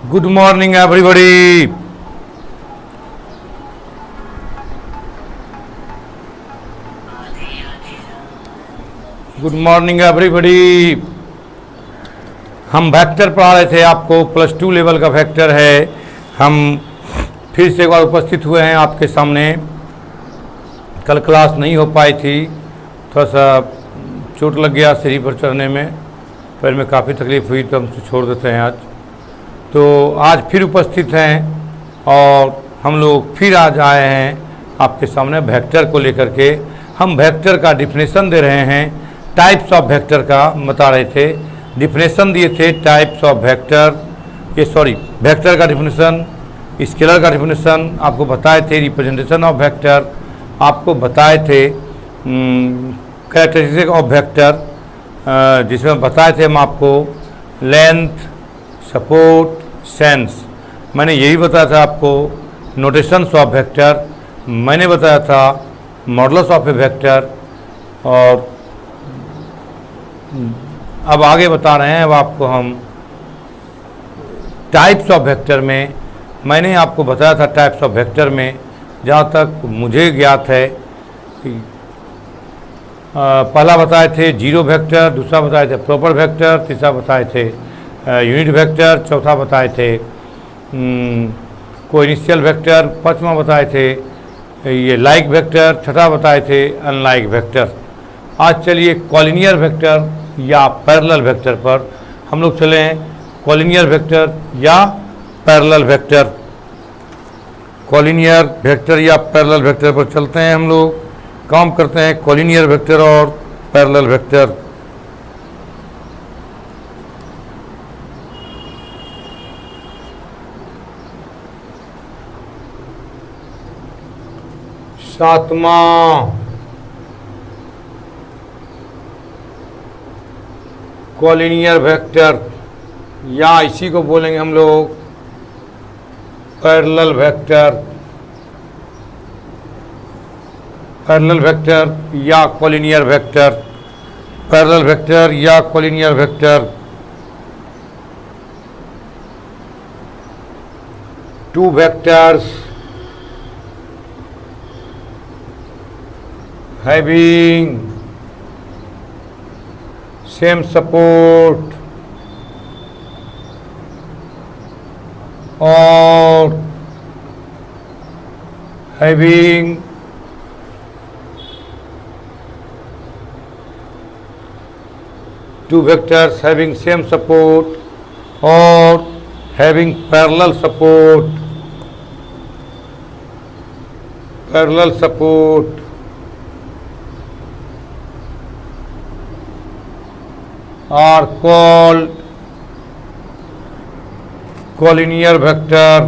Good morning, everybody. Good morning everybody. हम vector पढ़ा रहे थे आपको, +2 लेवल का वेक्टर है। हम फिर से एक बार उपस्थित हुए हैं आपके सामने। कल क्लास नहीं हो पाई थी, थोड़ा सा चोट लग गया सीढ़ी पर चढ़ने में, पैर में काफ़ी तकलीफ़ हुई तो हम छोड़ देते हैं आज। तो आज फिर उपस्थित हैं और हम लोग फिर आज आए हैं आपके सामने वेक्टर को लेकर के। हम वेक्टर का डिफिनेशन दे रहे हैं, टाइप्स ऑफ वेक्टर का बता रहे थे। डिफिनेशन दिए थे टाइप्स ऑफ वेक्टर, वेक्टर का डिफिनेशन, स्केलर का डिफिनेशन आपको बताए थे। रिप्रेजेंटेशन ऑफ वेक्टर आपको बताए थे। कैरेक्टरिस्टिक ऑफ वेक्टर जिसमें बताए थे हम आपको लेंथ, सपोर्ट, सेंस। मैंने यही बताया था आपको। नोटेशंस ऑफ वेक्टर मैंने बताया था, मॉडल्स ऑफ ए वेक्टर। और अब आगे बता रहे हैं अब आपको हम टाइप्स ऑफ वेक्टर में। मैंने आपको बताया था टाइप्स ऑफ वेक्टर में, जहाँ तक मुझे ज्ञात है, पहला बताए थे जीरो वेक्टर, दूसरा बताए थे प्रॉपर वेक्टर, तीसरा बताए थे यूनिट वेक्टर, चौथा बताए थे कोइनिशियल वेक्टर, पांचवा बताए थे ये लाइक वेक्टर, छठा बताए थे अनलाइक वेक्टर। आज चलिए कॉलिनियर वेक्टर या पैरेलल वेक्टर पर हम लोग चले हैं। कॉलिनियर वेक्टर या पैरेलल वेक्टर, कॉलिनियर वेक्टर या पैरेलल वेक्टर पर चलते हैं। हम लोग काम करते हैं कॉलिनियर वेक्टर और पैरेलल वेक्टर। सातवां कॉलिनियर वेक्टर या इसी को बोलेंगे हम लोग पैरेलल वेक्टर। पैरेलल वेक्टर या कॉलिनियर वेक्टर, पैरेलल वेक्टर या collinear vector. Two vectors having same support or having two vectors having same support or having parallel support, parallel support are called collinear vector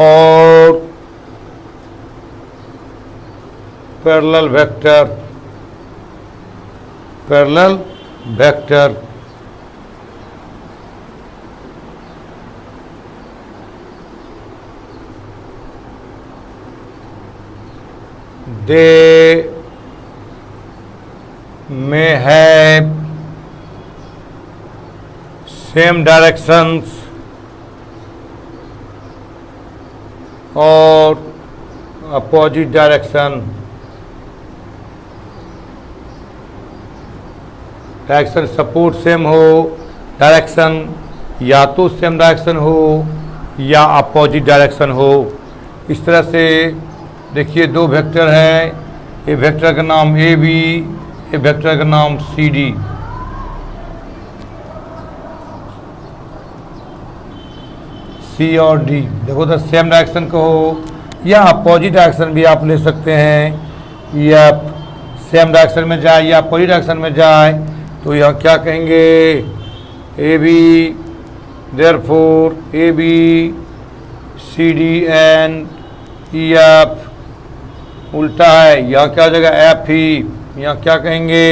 or parallel vector, parallel vector। They may have same directions or opposite direction। Direction support same हो, direction या तो same direction हो या opposite direction हो। इस तरह से देखिए दो वेक्टर हैं, ये वेक्टर का नाम ए बी, ये वेक्टर का नाम सी डी। सी और डी देखो तो सेम डायरेक्शन को हो या अपोजिट डायरेक्शन भी आप ले सकते हैं। या सेम डायरेक्शन में जाए या अपोजिट डायरेक्शन में जाए तो यह क्या कहेंगे, A B, therefore A B C D and E F. उल्टा है, यह क्या हो जाएगा एफ ही, यहाँ क्या कहेंगे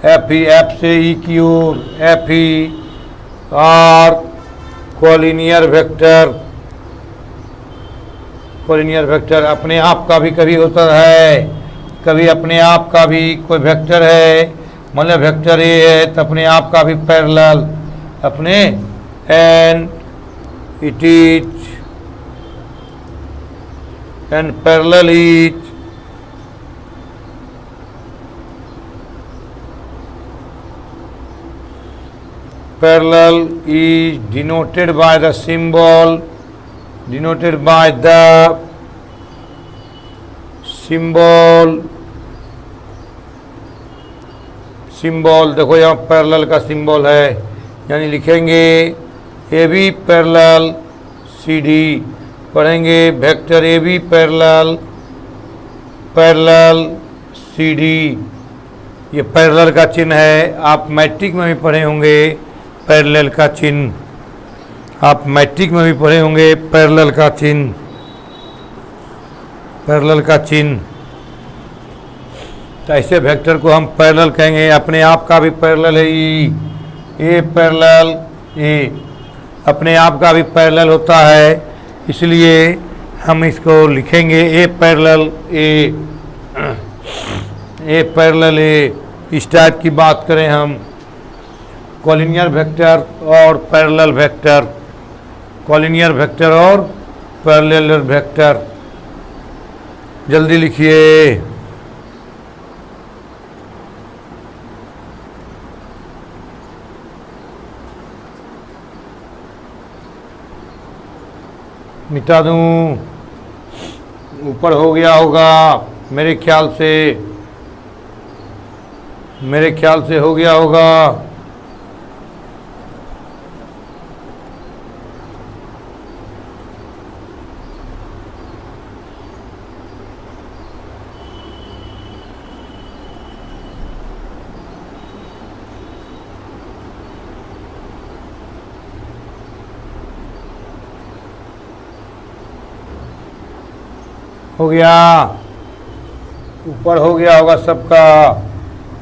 एफ ही, एफ से ई की ओर एफ ही। और कॉलिनियर वेक्टर, कॉलिनियर वेक्टर अपने आप का भी कभी होता है, कभी अपने आप का भी कोई वेक्टर है मतलब वेक्टर ए है तो अपने आप का भी पैरेलल, अपने and it is and parallel is parallel is denoted by the symbol symbol देखो यहाँ पैरेलल का सिंबल है, यानी लिखेंगे A B parallel C D, पढ़ेंगे vector A B parallel C D. ये पैरेलल का चिन्ह है, आप मैट्रिक में भी पढ़े होंगे पैरेलल का चिन्ह, आप मैट्रिक में भी पढ़े होंगे पैरेलल का चिन्ह, पैरेलल का चिन्ह। तो ऐसे वेक्टर को हम पैरेलल कहेंगे, अपने आप का भी पैरेलल है ए पैरेलल ए, अपने आप का भी पैरेलल होता है, इसलिए हम इसको लिखेंगे ए पैरेलल ए। इस टाइप की बात करें हम कॉलिनियर वेक्टर और पैरेलल वेक्टर, कॉलिनियर वेक्टर और पैरेलल वेक्टर, जल्दी लिखिए। मिटा दूं, ऊपर हो गया होगा मेरे ख्याल से हो गया होगा। हो गया, ऊपर हो गया होगा सबका,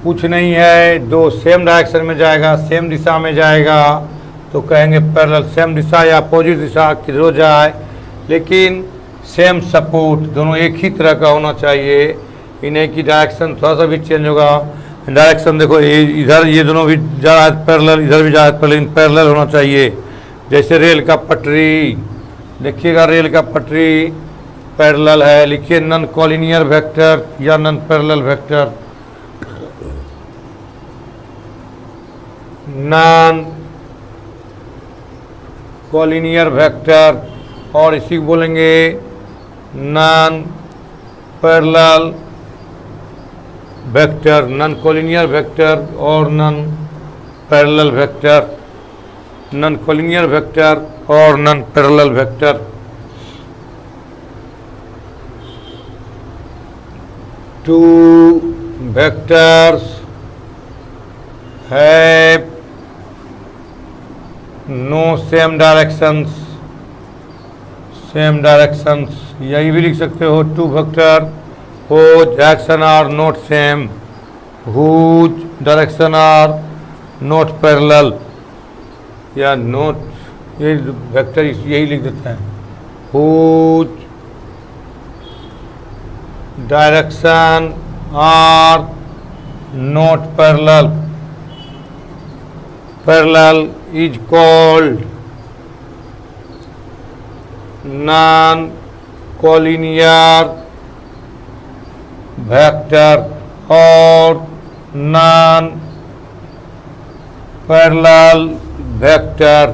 कुछ नहीं है। दो सेम डायरेक्शन में जाएगा, सेम दिशा में जाएगा तो कहेंगे पैरेलल, सेम दिशा या अपोजिट दिशा किधर जाए, लेकिन सेम सपोर्ट, दोनों एक ही तरह का होना चाहिए। इन्हें की डायरेक्शन थोड़ा सा भी चेंज होगा, डायरेक्शन देखो इधर ये दोनों भी जा रहा है पैरेलल, इधर भी जा रहा है पैरेलल, पैरेलल होना चाहिए। जैसे रेल का पटरी, देखिएगा रेल का पटरी पैरेलल है, लिखिए नॉन कॉलिनियर वेक्टर या non parallel vector, non collinear vector, और इसी को बोलेंगे non parallel vector, non collinear vector और non parallel vector, non collinear vector और non parallel vector. Two vectors have no same directions, यही भी लिख सकते हो। Two vector whose direction are not same, whose direction are not parallel, या note, ये vector यही लिख देता है, whose direction are not parallel, parallel is called non-collinear vector or non-parallel vector.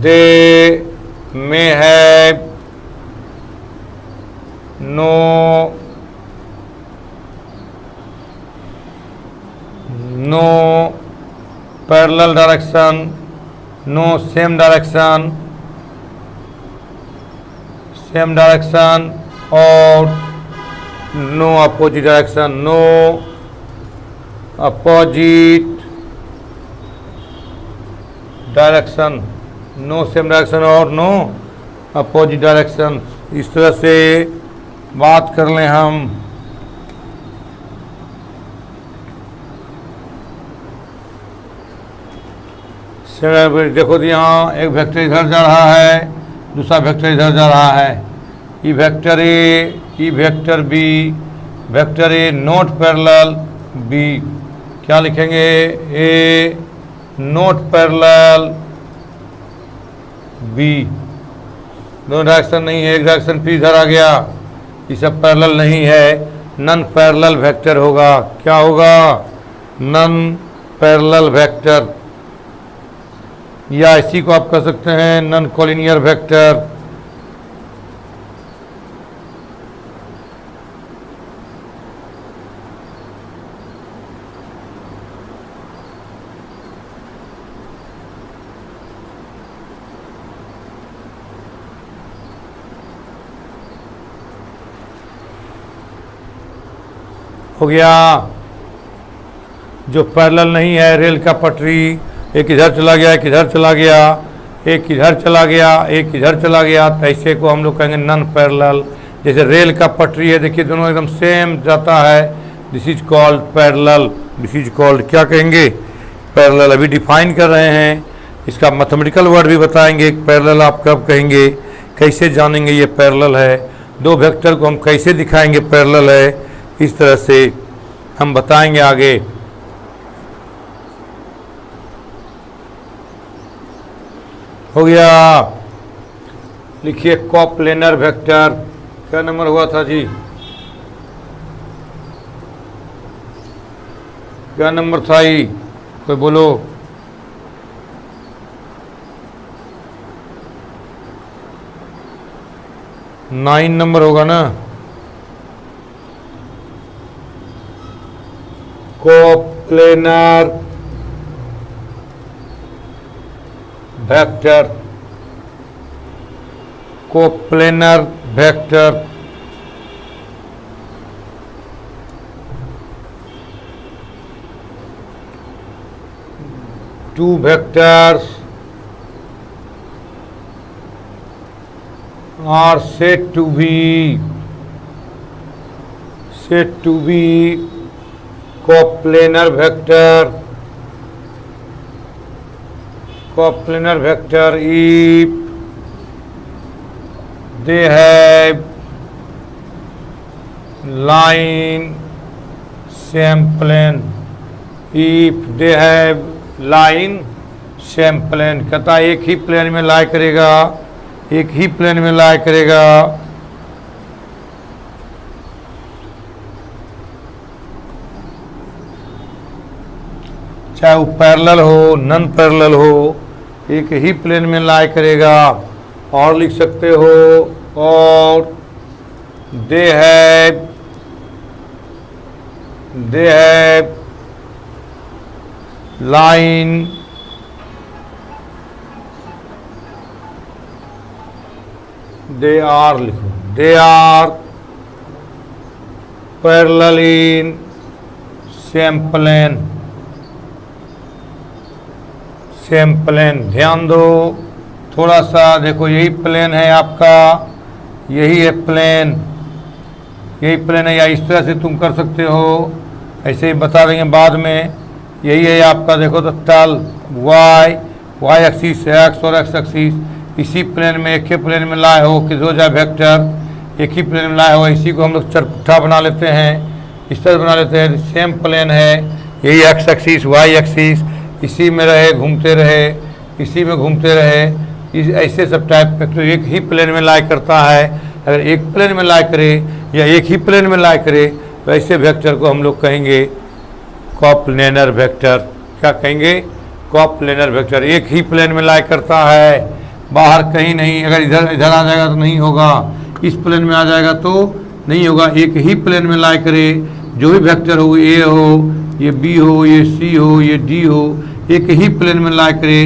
They may have no parallel direction, no same direction or no opposite direction, no opposite direction, no same direction और no opposite direction। इस तरह से बात कर लें हम। देखो यहाँ एक वेक्टर इधर जा रहा है, दूसरा वेक्टर इधर जा रहा है, E vector A, E vector B, vector A not parallel B, क्या लिखेंगे, ए नॉट पैरेलल बी, दोनों डायरेक्शन नहीं है, एक डायरेक्शन फिर इधर आ गया, ये सब पैरेलल नहीं है, नन पैरेलल वेक्टर होगा, क्या होगा, नन पैरेलल वेक्टर, या इसी को आप कह सकते हैं नन कोलिनियर वेक्टर। हो गया, जो पैरेलल नहीं है, रेल का पटरी, एक इधर चला गया, एक इधर चला गया, एक इधर चला गया, एक इधर चला गया, तो ऐसे को हम लोग कहेंगे नन पैरेलल। जैसे रेल का पटरी है, देखिए दोनों एकदम सेम जाता है, this is called parallel, this is called क्या कहेंगे, पैरेलल। अभी डिफाइन कर रहे हैं, इसका मैथमेटिकल वर्ड भी बताएंगे, पैरेलल आप कब कहेंगे, कैसे जानेंगे ये पैरेलल है, दो वेक्टर को हम कैसे दिखाएंगे पैरेलल है, इस तरह से हम बताएंगे आगे। हो गया, लिखिए कोप्लेनर वेक्टर, क्या नंबर हुआ था जी, क्या नंबर था ये, कोई बोलो, नाइन नंबर होगा ना, coplanar vector, coplanar vector, two vectors are said to be coplanar vector if they have line same plane, if they have line same plane, कहता एक ही प्लेन में लाई करेगा, एक ही प्लेन में लाई करेगा, चाहे वो पैरेलल हो नन पैरेलल हो, एक ही प्लेन में लाई करेगा। और लिख सकते हो, और they have line they are, लिखो they are parallel in same plane, same plane. ध्यान दो थोड़ा सा, देखो यही प्लेन है आपका, यही है प्लेन, यही प्लेन है, या इस तरह से तुम कर सकते हो, ऐसे ही बता देंगे बाद में। यही है आपका, देखो तो तल वाई एक्सिस एक्स और एक्स एक्सिस, इसी प्लेन में एक ही प्लेन में लाए हो कि दो जा वेक्टर एक ही प्लेन में लाए हो, इसी को हम लोग चरपुट्ठा बना लेते हैं, इस तरह बना लेते हैं। सेम प्लेन है, यही एक्स एक्सिस वाई एक्सिस, इसी में रहे घूमते रहे, इसी में घूमते रहे, इस ऐसे सब टाइप वेक्टर एक ही प्लेन में लाई करता है। अगर एक प्लेन में लाई करे या एक ही प्लेन में लाई करे तो ऐसे वेक्टर को हम लोग कहेंगे कोप्लेनर वेक्टर। क्या कहेंगे? Coplanar vector. एक ही प्लेन में लाई करता है, बाहर कहीं नहीं। अगर इधर इधर आ जाएगा तो नहीं होगा, इस प्लेन में आ जाएगा तो नहीं होगा। एक ही प्लेन में लाई करे, जो भी वेक्टर हो, ए हो, ये बी हो, ये सी हो, ये डी हो, एक ही प्लेन में लाई करे,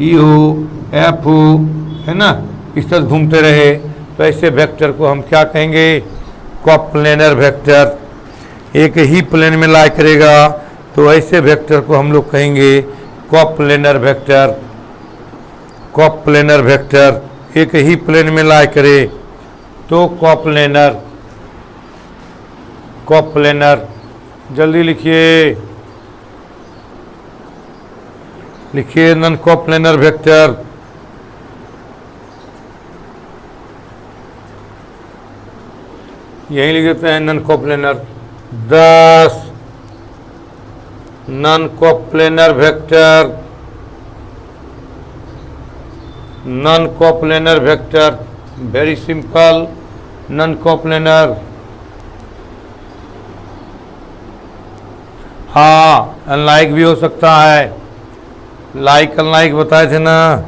ई हो, एफ हो, है ना, इस तरह घूमते रहे तो ऐसे वेक्टर को हम क्या कहेंगे? Coplanar vector. एक ही प्लेन में लाई करेगा तो ऐसे वेक्टर को हम लोग कहेंगे कोप्लेनर वेक्टर। कोप्लेनर वेक्टर एक ही प्लेन में लाई करे तो कोप्लेनर। कोप्लेनर जल्दी लिखिए, लिखिए नॉन कोप्लेनर वेक्टर। यही लिख देते हैं non coplanar. 10 non coplanar vector, non coplanar vector, very simple, non coplanar. हाँ, अनलाइक भी हो सकता है, लाइक अनलाइक बताए थे ना।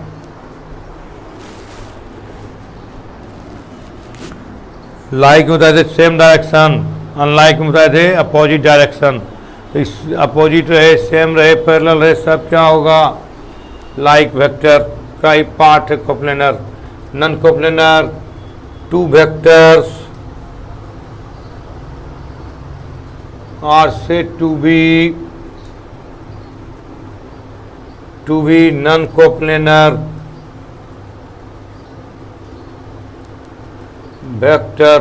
लाइक में बताए थे सेम डायरेक्शन, अनलाइक में बताए थे अपोजिट डायरेक्शन। तो इस अपोजिट रहे, सेम रहे, पैरेलल रहे, सब क्या होगा, लाइक वेक्टर का ही पार्ट है coplanar. Non coplanar, two vectors are said to be non-coplanar vector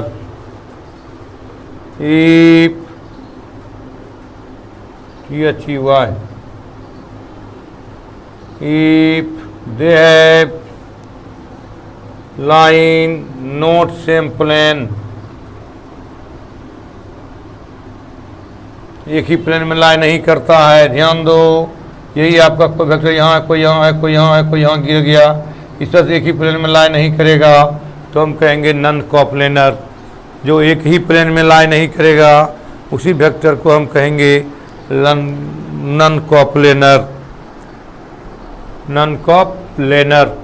if THEY if they have line not same plane, एक ही प्लेन में लाई नहीं करता है। ध्यान दो, यही आपका कोई वेक्टर यहाँ है, कोई यहाँ है, कोई यहाँ है, कोई यहाँ गिर गया, इस तरह से एक ही प्लेन में लाई नहीं करेगा तो हम कहेंगे नॉन कोप्लेनर। जो एक ही प्लेन में लाई नहीं करेगा उसी वेक्टर को हम कहेंगे नॉन कोप्लेनर, नॉन कोप्लेनर।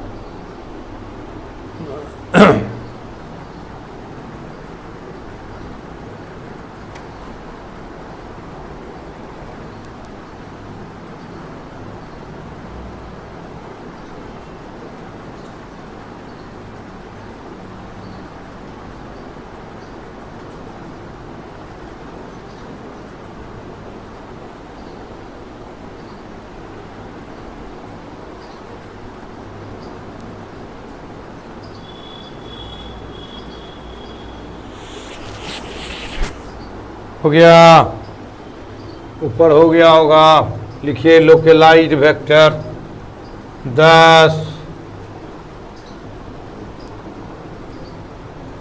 हो गया, ऊपर हो गया होगा। लिखिए localized vector 10,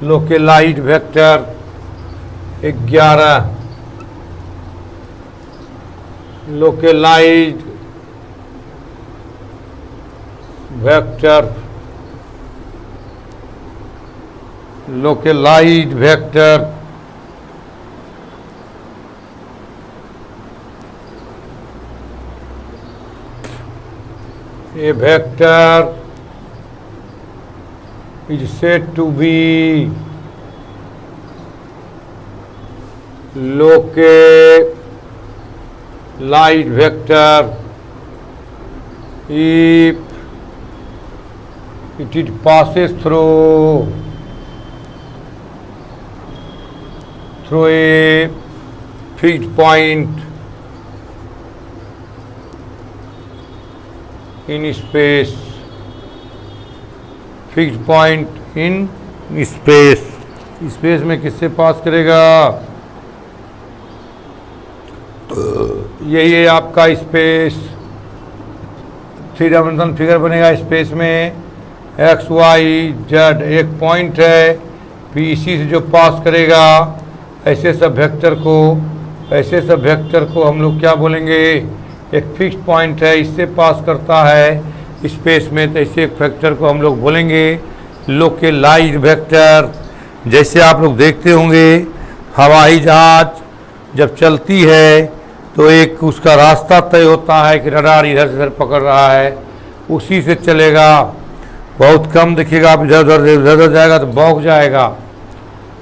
localized vector 11, localized vector, localized vector a vector is said to be localized vector if it passes through a fixed point in space, fixed point in space। Space में किससे पास करेगा, यही है आपका स्पेस, थ्री डायमेंशनल फिगर बनेगा। Space में x Y Z एक point है, फिर इसी से जो पास करेगा ऐसे सब वेक्टर को हम लोग क्या बोलेंगे, एक फिक्स्ड पॉइंट है, इससे पास करता है स्पेस में, तो ऐसे एक वेक्टर को हम लोग बोलेंगे लोकेलाइज्ड वेक्टर। जैसे आप लोग देखते होंगे हवाई जहाज जब चलती है तो एक उसका रास्ता तय होता है कि रडार इधर से इधर पकड़ रहा है, उसी से चलेगा। बहुत कम दिखेगा, आप इधर उधर जाएगा तो बौख जाएगा,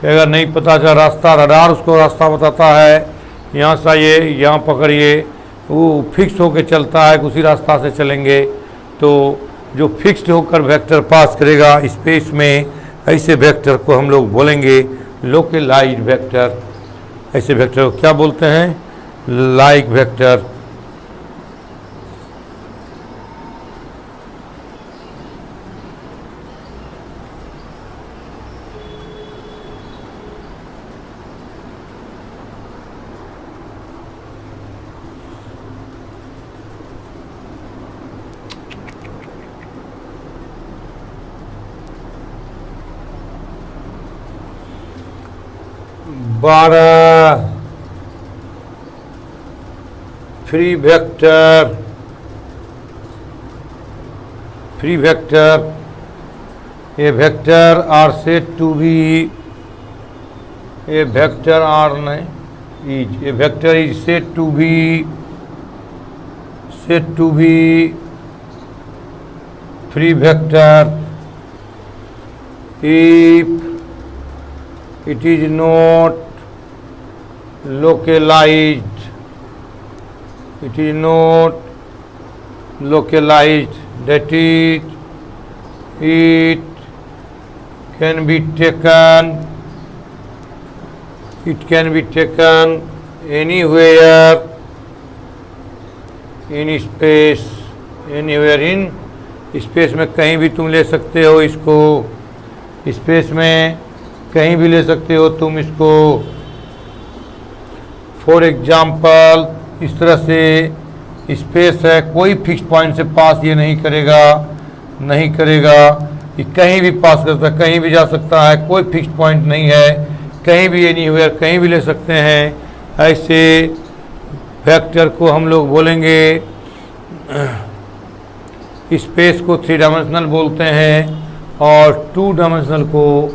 अगर नहीं पता चला रास्ता, रडार उसको रास्ता बताता है, यहाँ से आइए, यहाँ पकड़िए, वो फिक्स होकर चलता है कि उसी रास्ता से चलेंगे। तो जो फिक्स्ड होकर वेक्टर पास करेगा स्पेस में, ऐसे वेक्टर को हम लोग बोलेंगे लोकेलाइज्ड वेक्टर। ऐसे वेक्टर को क्या बोलते हैं, लाइक वेक्टर। बारह free vector, a vector are said to be, a vector are is, a vector is said to be free vector if it is not localized, that is, it can be taken anywhere in space, anywhere in space में कहीं भी तुम ले सकते हो इसको, space में कहीं भी ले सकते हो तुम इसको। फॉर एग्जाम्पल, इस तरह से स्पेस है, कोई फिक्स पॉइंट से पास ये नहीं करेगा, ये कहीं भी पास कर सकता है, कहीं भी जा सकता है, कोई फिक्स पॉइंट नहीं है, कहीं भी एनीवेयर, कहीं भी ले सकते हैं। ऐसे वेक्टर को हम लोग बोलेंगे, स्पेस को 3 डायमेंशनल बोलते हैं और 2 डायमेंशनल को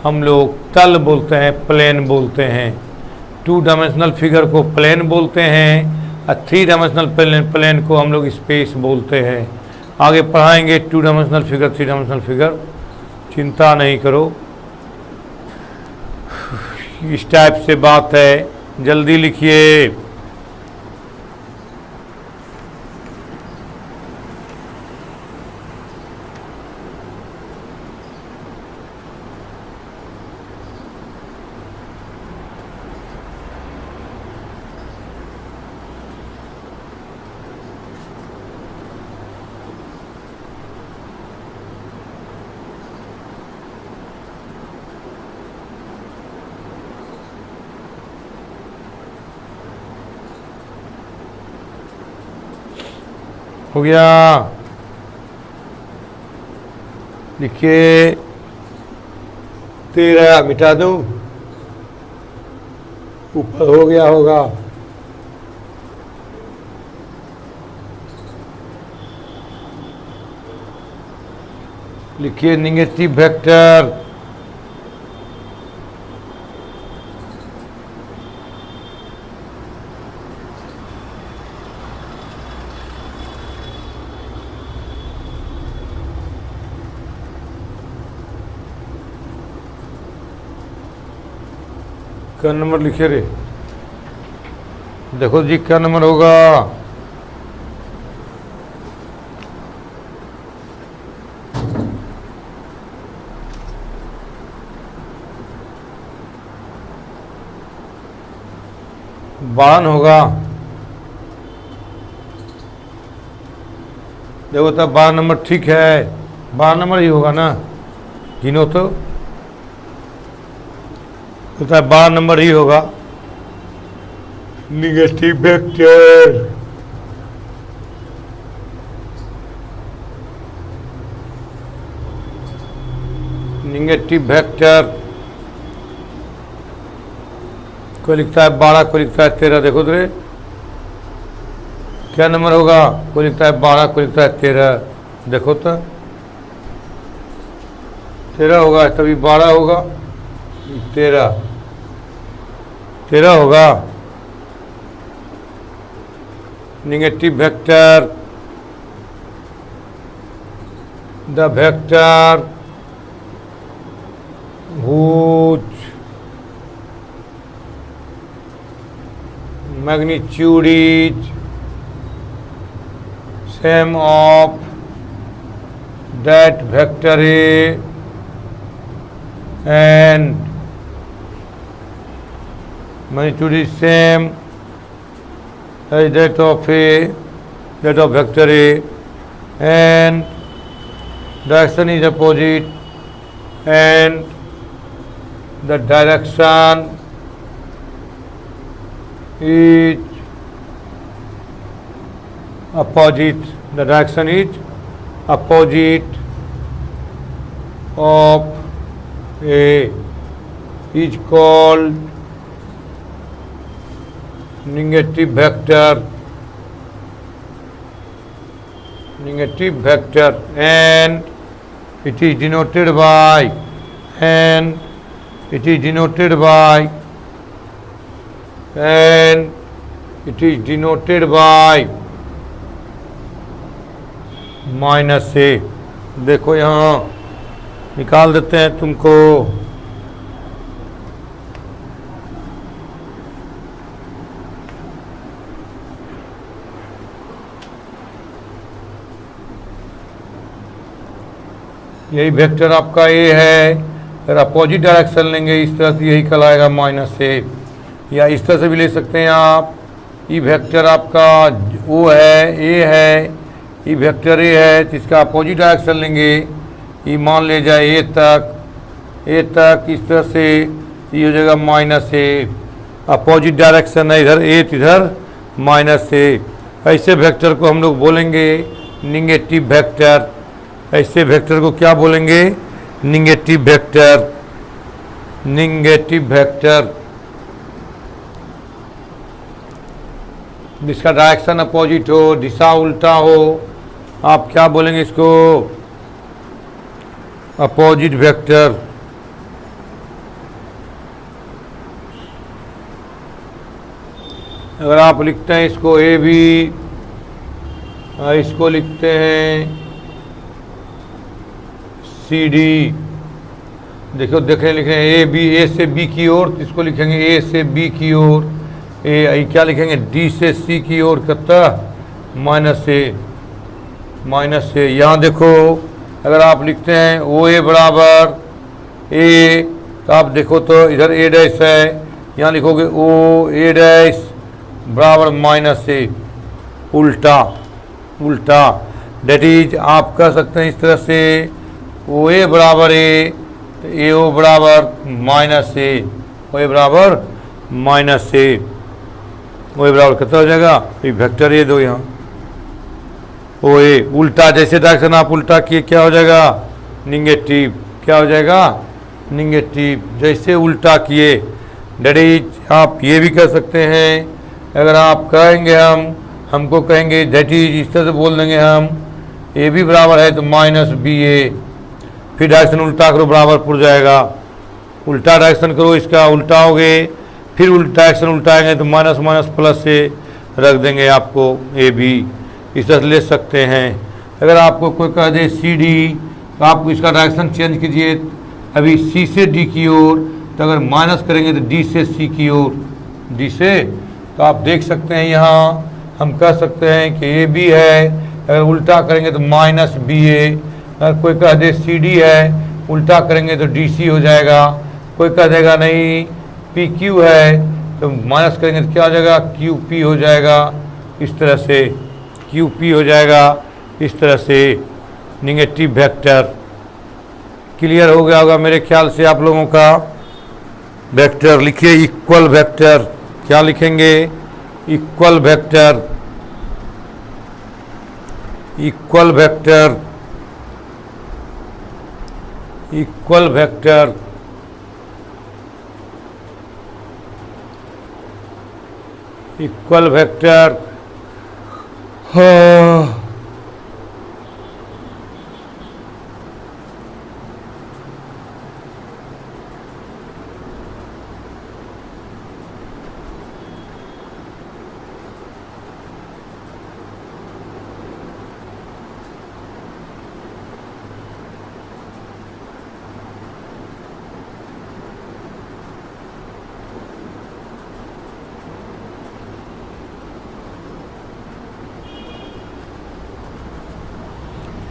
हम लोग तल बोलते हैं, प्लेन बोलते हैं। 2 डायमेंशनल फिगर को प्लेन बोलते हैं और 3 डायमेंशनल प्लेन को हम लोग स्पेस बोलते हैं। आगे पढ़ाएंगे 2 डायमेंशनल फिगर, 3 डायमेंशनल फिगर, चिंता नहीं करो। इस टाइप से बात है, जल्दी लिखिए। हो गया, लिखिए। 13 मिटा दो, ऊपर हो गया होगा। लिखिए नेगेटिव वेक्टर, क्या नंबर लिखे रे? देखो जी क्या नंबर होगा। बावन होगा। देखो तब 12 नंबर ठीक है, 12 नंबर ही होगा ना, गिनो तो 12 नंबर ही होगा। नेगेटिव वेक्टर, कोई लिखता है 12, कोई लिखता है 13। देखो तो रे क्या नंबर होगा, कोई लिखता है 12, कोई लिखता है 13। देखो तो 13 होगा, तभी 12 होगा, 13 होगा। Negative vector, the vector whose magnitude is same of that vector A and magnitude is same as that of A, that of vector A, and direction is opposite, and the direction is opposite, the direction is opposite of A is called negative vector negative vector, and it is denoted by, and it is denoted by, and it is denoted by minus A. देखो यहाँ निकाल देते हैं तुमको, यही vector आपका ए है। अगर अपोजिट डायरेक्शन लेंगे इस तरह से, यही कहलाएगा माइनस ए, या इस तरह से भी ले सकते हैं आप। ये वेक्टर आपका ओ है, ए है, ये वेक्टर ए है, तो इसका अपोजिट डायरेक्शन लेंगे, ये मान ले जाए ए तक इस तरह से, ये हो जाएगा माइनस ए। अपोजिट डायरेक्शन है इधर ए, इधर माइनस ए। ऐसे वेक्टर को हम लोग बोलेंगे निगेटिव वेक्टर। ऐसे वेक्टर को क्या बोलेंगे? Negative vector. निगेटिव वेक्टर जिसका डायरेक्शन अपोजिट हो, दिशा उल्टा हो, आप क्या बोलेंगे इसको? Opposite vector. अगर आप लिखते हैं इसको ए बी, इसको लिखते हैं सी डी, देखो देखें लिखें ए बी, ए से बी की ओर, तो इसको लिखेंगे ए से बी की ओर। ए क्या लिखेंगे? डी से सी की ओर, कितना? माइनस ए, माइनस ए। यहाँ देखो अगर आप लिखते हैं ओ ए बराबर ए, तो आप देखो तो इधर ए डैश है, यहाँ लिखोगे ओ ए डैश बराबर माइनस ए, उल्टा उल्टा। डेट इज आप कह सकते हैं इस तरह से, ओ ए बराबर ए, तो ए ओ बराबर माइनस ए, ओ ए बराबर माइनस ए, ओ ए बराबर कितना हो जाएगा? ये वेक्टर ए दो यहाँ, ओ ए उल्टा, जैसे डायरेक्शन आप उल्टा किए क्या हो जाएगा? निगेटिव। क्या हो जाएगा? निगेटिव। जैसे उल्टा किए, डेट इज आप ये भी कह सकते हैं, अगर आप कहेंगे हमको कहेंगे डेट इज, इस तरह से बोल देंगे हम, ए बी बराबर है तो माइनस बी ए, फिर डायरेक्शन उल्टा करो बराबर पुर जाएगा। उल्टा डायरेक्शन करो, इसका उल्टा हो गए, फिर उल्टा डायरेक्शन उल्टाएंगे तो माइनस माइनस प्लस से रख देंगे आपको ए बी, इस तरह से ले सकते हैं। अगर आपको कोई कह दे सी डी, तो आप इसका डायरेक्शन चेंज कीजिए, अभी सी से डी की ओर, तो अगर माइनस करेंगे तो डी से सी की ओर, डी से, तो आप देख सकते हैं यहाँ हम कह सकते हैं कि ए बी है, अगर उल्टा करेंगे तो माइनस बी ए। अगर कोई कह दे सी डी है, उल्टा करेंगे तो डी सी हो जाएगा। कोई कह देगा नहीं पी क्यू है, तो माइनस करेंगे तो क्या हो जाएगा? क्यू पी हो जाएगा, इस तरह से क्यू पी हो जाएगा, इस तरह से निगेटिव वेक्टर। क्लियर हो गया होगा मेरे ख्याल से आप लोगों का। वेक्टर लिखिए इक्वल वेक्टर, क्या लिखेंगे? Equal vector, equal vector, equal vector, equal vector. हाँ,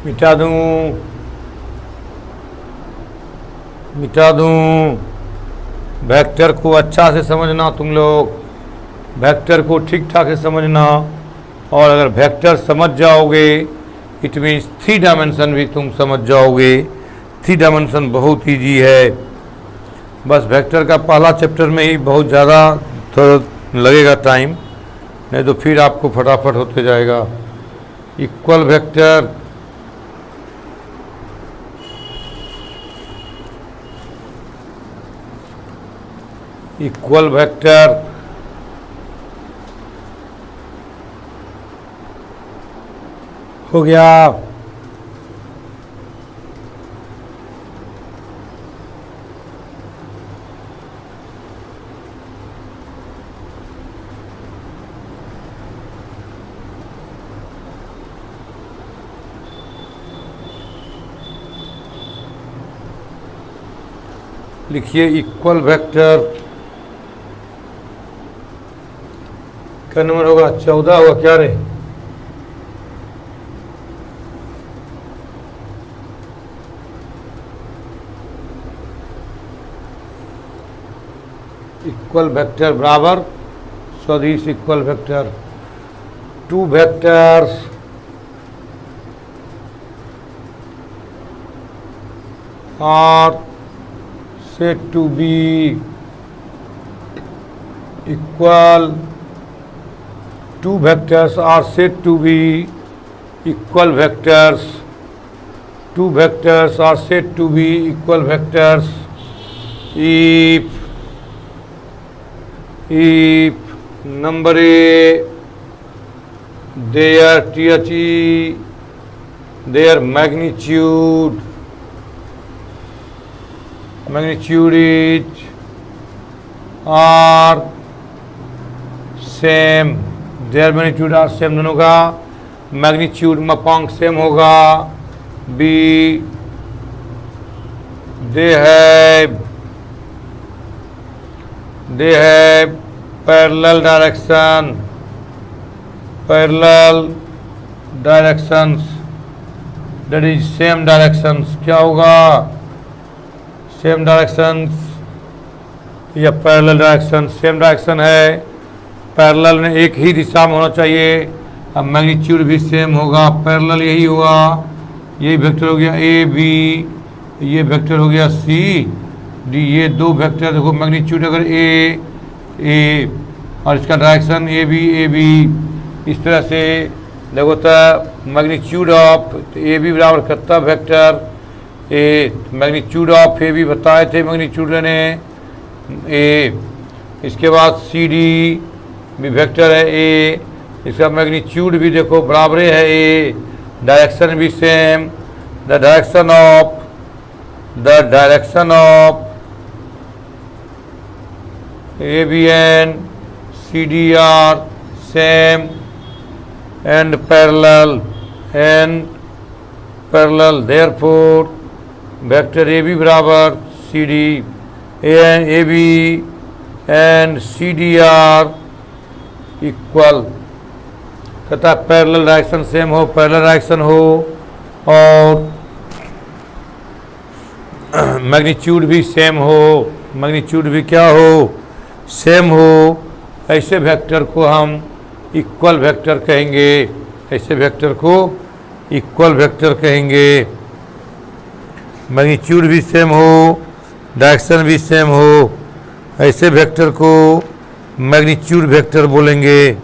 मिटा दूं, मिटा दूं। वेक्टर को अच्छा से समझना तुम लोग, वेक्टर को ठीक ठाक से समझना, और अगर वेक्टर समझ जाओगे इट मीन्स 3 डायमेंशन भी तुम समझ जाओगे। 3 डायमेंशन बहुत ईजी है, बस वेक्टर का पहला चैप्टर में ही बहुत ज़्यादा थोड़ा लगेगा टाइम, नहीं तो फिर आपको फटाफट होते जाएगा। इक्वल वेक्टर, इक्वल वेक्टर, हो गया। लिखिए इक्वल वेक्टर क्या नंबर होगा, 14 होगा क्या रे? इक्वल वेक्टर बराबर सदिश equal vector, two vectors are said to be equal, two vectors are said to be equal vectors, two vectors are said to be equal vectors if number A their magnitude is are same, their magnitude are same, दोनों का magnitude मापांक same होगा। B they have parallel directions, that is same directions। क्या होगा, same directions या parallel direction? Same direction है, parallel में एक ही दिशा में होना चाहिए, अब मैग्नीट्यूड भी सेम होगा, पैरेलल यही हुआ, यही वेक्टर हो गया ए बी, ये वेक्टर हो गया सी डी, ये दो वेक्टर देखो मैग्नीट्यूड अगर ए और इसका डायरेक्शन ए बी, इस तरह से देखो तो मैग्नीट्यूड ऑफ ए बी बराबर करता वेक्टर ए, मैग्नीट्यूड ऑफ ए भी बताए थे मैग्नीट्यूड ने ए, इसके बाद सी डी भी वेक्टर है ए, इसका मैग्नीट्यूड भी देखो बराबर है ए, डायरेक्शन भी same, the direction of A B and C D are same and parallel therefore vector A B बराबर C D, A B and C D are equal, कहता है पैरेलल डायरेक्शन सेम हो, parallel direction हो और magnitude भी same हो, magnitude भी क्या हो, सेम हो, ऐसे वेक्टर को हम इक्वल वेक्टर कहेंगे, ऐसे वेक्टर को इक्वल वेक्टर कहेंगे। मैग्नीट्यूड भी सेम हो, डायरेक्शन भी सेम हो, ऐसे वेक्टर को मैग्नीट्यूड वेक्टर बोलेंगे,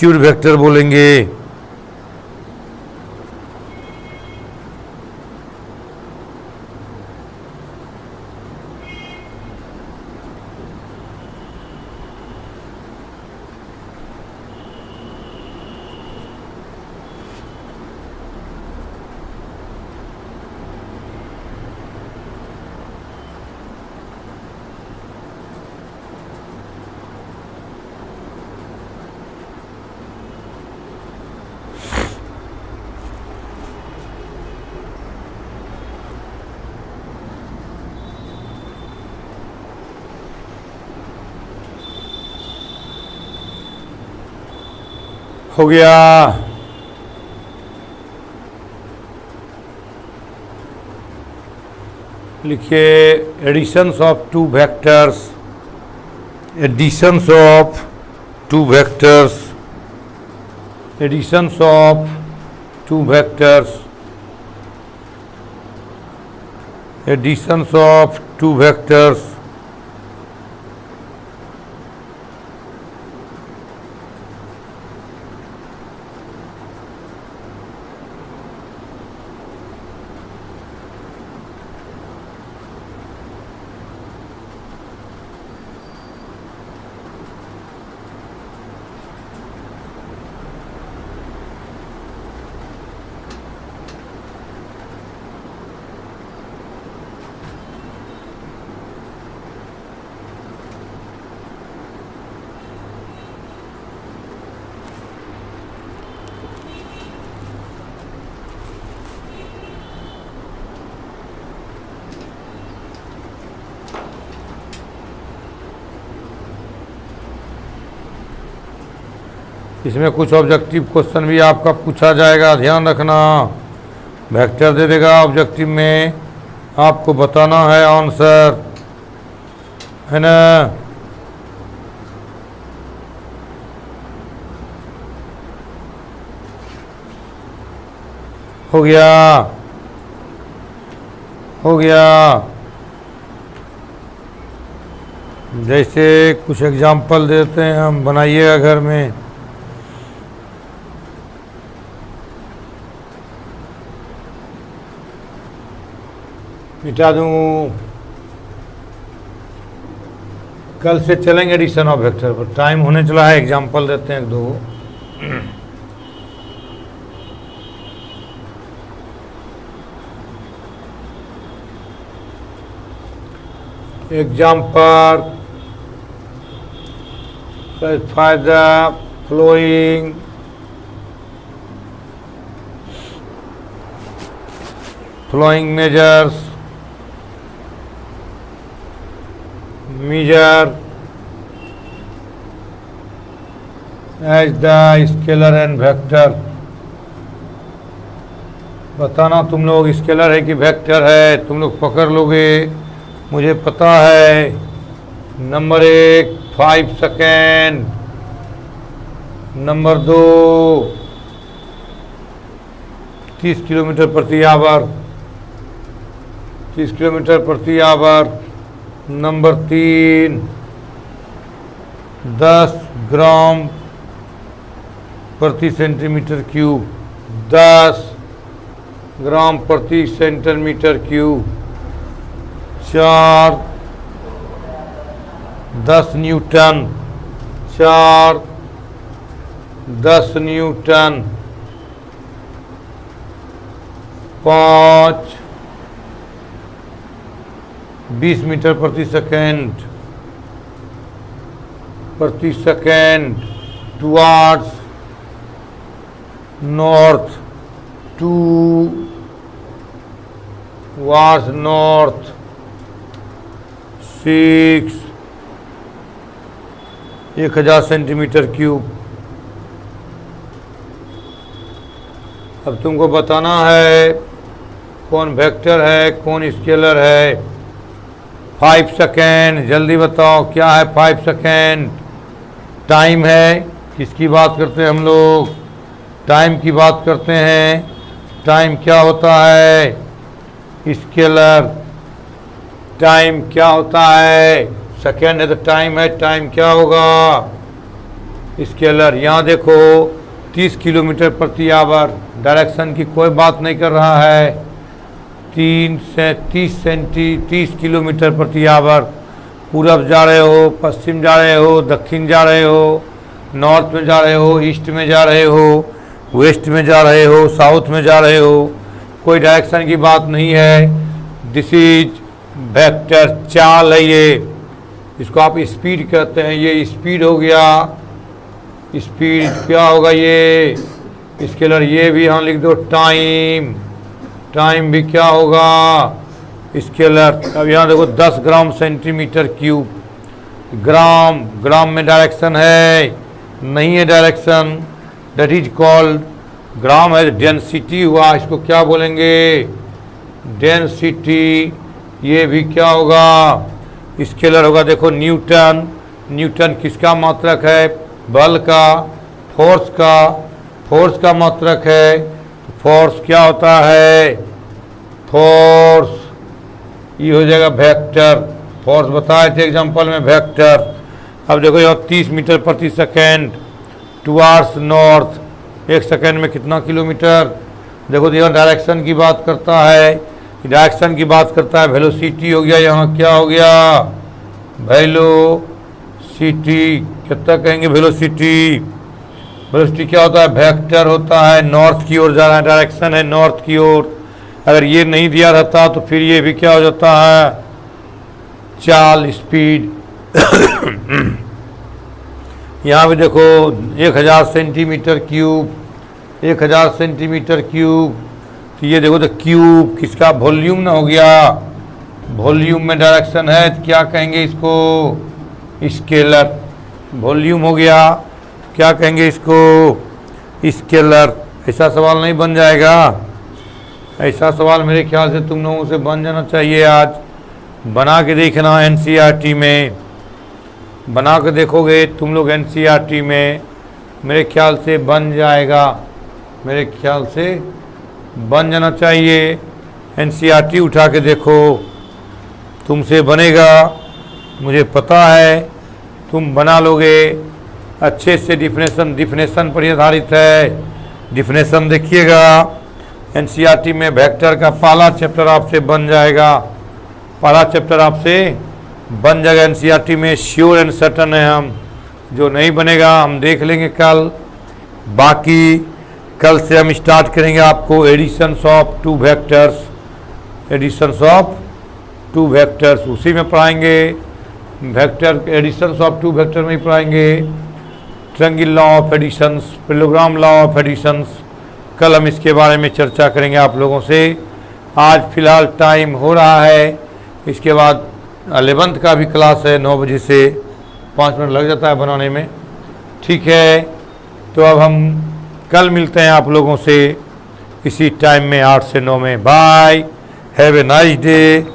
मैग्नीट्यूड वेक्टर बोलेंगे। हो गया। लिखिए additions of two vectors, additions of two vectors, additions of two vectors, additions of two vectors. इसमें कुछ ऑब्जेक्टिव क्वेश्चन भी आपका पूछा जाएगा, ध्यान रखना। वेक्टर दे देगा, ऑब्जेक्टिव में आपको बताना है आंसर, है ना। हो गया, हो गया। जैसे कुछ एग्जाम्पल देते हैं हम, बनाइएगा घर में। मिटा दूँ, कल से चलेंगे एडिशन ऑफ वेक्टर पर। टाइम होने चला है, एग्जाम्पल देते हैं एक दो। एग्जाम्पल फायदा flowing measures measure as the scalar and vector। बताना तुम लोग स्केलर है कि वेक्टर है, तुम लोग पकड़ लोगे, मुझे पता है। नंबर 1 5 सेकेंड, नंबर 2 30 किलोमीटर प्रति आवर, 30 किलोमीटर प्रति आवर। नंबर 3 10 ग्राम प्रति सेंटीमीटर क्यूब, 10 ग्राम प्रति centimetre cube. 4 10 newton, 4 10 newton. 5 20 metre प्रति सेकेंड, प्रति second. Towards north, towards north. 6 1000 centimetre cube. अब तुमको बताना है कौन वेक्टर है कौन स्केलर है। 5 सेकेंड, जल्दी बताओ क्या है 5 सेकेंड। टाइम है, किसकी बात करते हैं हम लोग, टाइम की बात करते हैं। टाइम क्या होता है, स्केलर। टाइम क्या होता है, सेकेंड है तो टाइम है, टाइम क्या होगा, स्केलर। यहाँ देखो 30 किलोमीटर प्रति आवर, डायरेक्शन की कोई बात नहीं कर रहा है। 3 से 30 किलोमीटर प्रति आवर। पूरब जा रहे हो, पश्चिम जा रहे हो, दक्षिण जा रहे हो, नॉर्थ में जा रहे हो, ईस्ट में जा रहे हो, वेस्ट में जा रहे हो, साउथ में जा रहे हो, कोई डायरेक्शन की बात नहीं है। दिस इज वेक्टर, चाल है ये, इसको आप स्पीड कहते हैं। ये स्पीड हो गया, स्पीड क्या होगा ये स्केलर। ये भी यहाँ लिख दो टाइम, टाइम भी क्या होगा स्केलर। अब यहाँ देखो 10 ग्राम सेंटीमीटर क्यूब, ग्राम, ग्राम में डायरेक्शन है नहीं है डायरेक्शन, दैट इज कॉल्ड ग्राम है डेंसिटी हुआ, इसको क्या बोलेंगे डेंसिटी। ये भी क्या होगा स्केलर होगा। देखो न्यूटन, न्यूटन किसका मात्रक है, बल का, फोर्स का, फोर्स का मात्रक है। फोर्स क्या होता है, फोर्स, ये हो जाएगा वेक्टर। फोर्स बताए थे एग्जांपल में वेक्टर। अब देखो यहाँ 30 मीटर प्रति सेकेंड, टुवार्ड्स नॉर्थ, 1 सेकेंड में कितना किलोमीटर। देखो तो यहाँ डायरेक्शन की बात करता है, डायरेक्शन की बात करता है। वेलोसिटी हो गया, यहाँ क्या हो गया वेलोसिटी, कितना कहेंगे वेलोसिटी। वेलोसिटी क्या होता है, वेक्टर होता है, नॉर्थ की ओर जा रहा है, डायरेक्शन है नॉर्थ की ओर। अगर ये नहीं दिया रहता तो फिर ये भी क्या हो जाता है चाल, स्पीड। यहाँ भी देखो 1000 सेंटीमीटर क्यूब, 1000 सेंटीमीटर क्यूब। तो ये देखो तो क्यूब किसका वॉल्यूम ना हो गया, वॉल्यूम में डायरेक्शन है तो क्या कहेंगे इसको स्केलर, वॉल्यूम हो गया। क्या कहेंगे इसको, स्केलर। ऐसा सवाल नहीं बन जाएगा? ऐसा सवाल मेरे ख्याल से तुम लोगों से बन जाना चाहिए। आज बना के देखना, एनसीईआरटी में बना के देखोगे तुम लोग, एनसीईआरटी में मेरे ख्याल से बन जाएगा, मेरे ख्याल से बन जाना चाहिए। एनसीईआरटी उठा के देखो, तुमसे बनेगा, मुझे पता है तुम बना लोगे अच्छे से। डिफिनेशन पर आधारित है। डिफिनेशन देखिएगा, एनसीईआरटी में वेक्टर का पहला चैप्टर आपसे बन जाएगा, पहला चैप्टर आपसे बन जाएगा एनसीईआरटी में, श्योर एंड सर्टन है हम। जो नहीं बनेगा हम देख लेंगे कल। बाकी कल से हम स्टार्ट करेंगे आपको additions of two vectors, additions of two vectors उसी में पढ़ाएंगे। Vector additions of two vector में ही पढ़ाएंगे। Triangle law of additions, parallelogram law of additions, कल हम इसके बारे में चर्चा करेंगे आप लोगों से। आज फिलहाल टाइम हो रहा है, इसके बाद 11th का भी क्लास है 9 बजे से, 5 मिनट लग जाता है बनाने में। ठीक है, तो अब हम कल मिलते हैं आप लोगों से इसी टाइम में 8 से 9 में। Bye, have a nice day.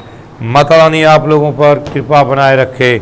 Mata Rani आप लोगों पर कृपा बनाए रखे।